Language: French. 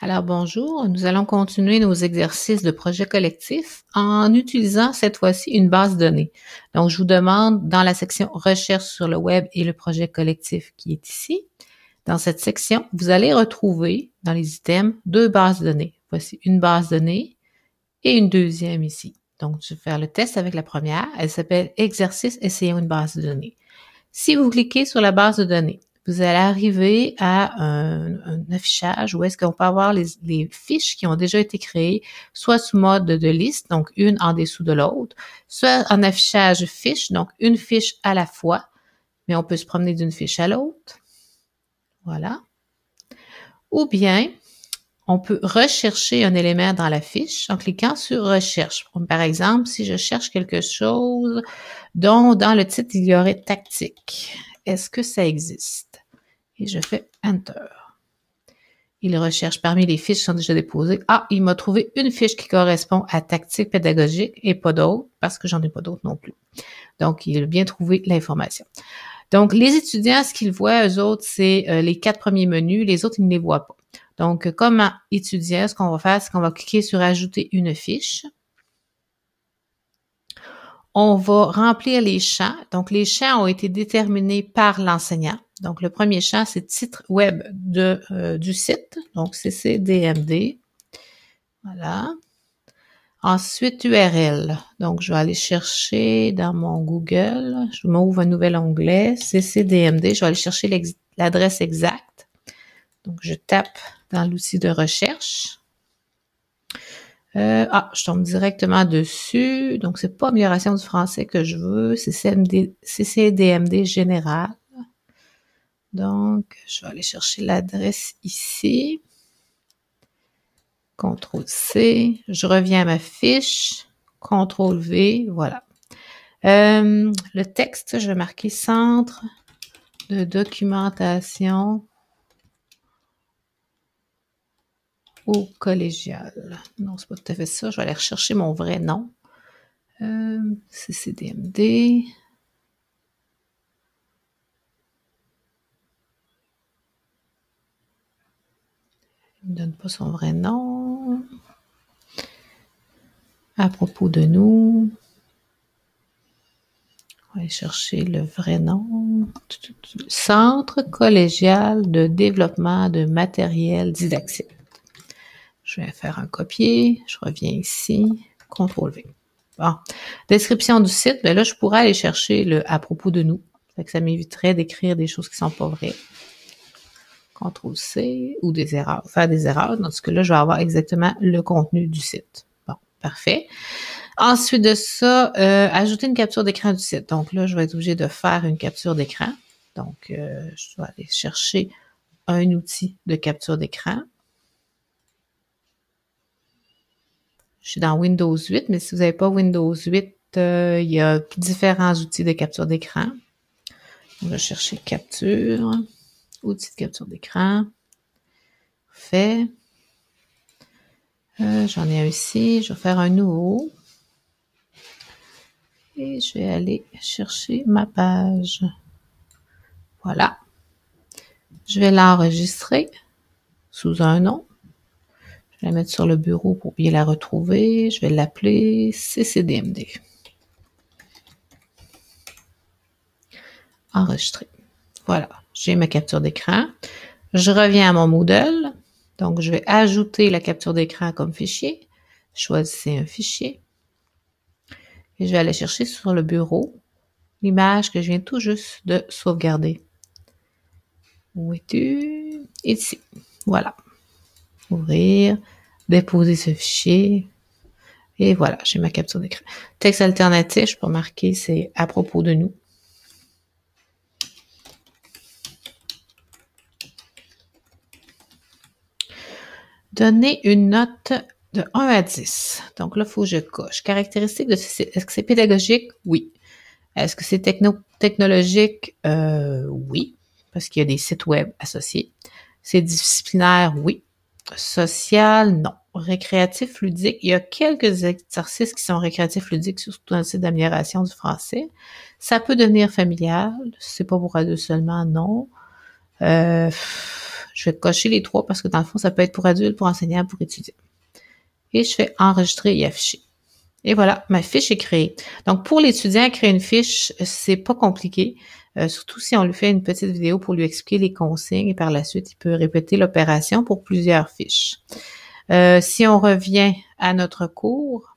Alors bonjour, nous allons continuer nos exercices de projet collectif en utilisant cette fois-ci une base de données. Donc je vous demande dans la section recherche sur le web et le projet collectif qui est ici, dans cette section, vous allez retrouver dans les items deux bases de données. Voici une base de données et une deuxième ici. Donc je vais faire le test avec la première, elle s'appelle exercice essayons une base de données. Si vous cliquez sur la base de données, vous allez arriver à un affichage où est-ce qu'on peut avoir les fiches qui ont déjà été créées, soit sous mode de liste, donc une en dessous de l'autre, soit en affichage fiche, donc une fiche à la fois, mais on peut se promener d'une fiche à l'autre. Voilà. Ou bien, on peut rechercher un élément dans la fiche en cliquant sur recherche. Par exemple, si je cherche quelque chose dont dans le titre il y aurait tactique. Est-ce que ça existe? Et je fais Enter. Il recherche parmi les fiches qui sont déjà déposées. Ah, il m'a trouvé une fiche qui correspond à tactique pédagogique et pas d'autres, parce que j'en ai pas d'autres non plus. Donc, il a bien trouvé l'information. Donc, les étudiants, ce qu'ils voient, eux autres, c'est les 4 premiers menus. Les autres, ils ne les voient pas. Donc, comme étudiant, ce qu'on va faire, c'est qu'on va cliquer sur Ajouter une fiche. On va remplir les champs. Donc, les champs ont été déterminés par l'enseignant. Donc, le premier champ, c'est titre web du site. Donc, CCDMD. Voilà. Ensuite, URL. Donc, je vais aller chercher dans mon Google. Je m'ouvre un nouvel onglet. CCDMD. Je vais aller chercher l'adresse exacte. Donc, je tape dans l'outil de recherche. Je tombe directement dessus. Donc, c'est pas amélioration du français que je veux. C'est CCDMD général. Donc, je vais aller chercher l'adresse ici. CTRL-C. Je reviens à ma fiche. CTRL-V. Voilà. Le texte, je vais marquer centre de documentation au collégial. Non, c'est pas tout à fait ça. Je vais aller rechercher mon vrai nom. CCDMD. Il ne me donne pas son vrai nom. À propos de nous. On va aller chercher le vrai nom. Centre collégial de développement de matériel didactique. Je vais faire un copier. Je reviens ici. CTRL-V. Bon. Description du site. Bien là, je pourrais aller chercher le à propos de nous. Ça m'éviterait d'écrire des choses qui sont pas vraies. CTRL-C ou des erreurs. Faire des erreurs. Dans ce cas-là, je vais avoir exactement le contenu du site. Bon, parfait. Ensuite de ça, ajouter une capture d'écran du site. Donc là, je vais être obligée de faire une capture d'écran. Donc, je dois aller chercher un outil de capture d'écran. Je suis dans Windows 8, mais si vous n'avez pas Windows 8, il y a différents outils de capture d'écran. On va chercher capture, outil de capture d'écran. Fait. J'en ai un ici. Je vais faire un nouveau. Et je vais aller chercher ma page. Voilà. Je vais l'enregistrer sous un nom. Je vais la mettre sur le bureau pour bien la retrouver. Je vais l'appeler CCDMD. Enregistrer. Voilà. J'ai ma capture d'écran. Je reviens à mon Moodle. Donc, je vais ajouter la capture d'écran comme fichier. Choisissez un fichier. Et je vais aller chercher sur le bureau l'image que je viens tout juste de sauvegarder. Où es-tu? Ici. Voilà. Ouvrir. Déposer ce fichier. Et voilà, j'ai ma capture d'écran. Texte alternatif, je peux marquer, c'est à propos de nous. Donner une note de 1 à 10. Donc là, il faut que je coche. Caractéristiques de ce site. Est-ce que c'est pédagogique? Oui. Est-ce que c'est technologique? Oui. Parce qu'il y a des sites web associés. C'est disciplinaire? Oui. Social? Non. Récréatif, ludique? Il y a quelques exercices qui sont récréatifs, ludiques, surtout dans le site d'amélioration du français. Ça peut devenir familial. C'est pas pour adultes seulement, non. Je vais cocher les 3 parce que dans le fond, ça peut être pour adultes, pour enseignants, pour étudiants. Et je fais enregistrer et afficher. Et voilà, ma fiche est créée. Donc, pour l'étudiant, créer une fiche, c'est pas compliqué. Surtout si on lui fait une petite vidéo pour lui expliquer les consignes et par la suite, il peut répéter l'opération pour plusieurs fiches. Si on revient à notre cours,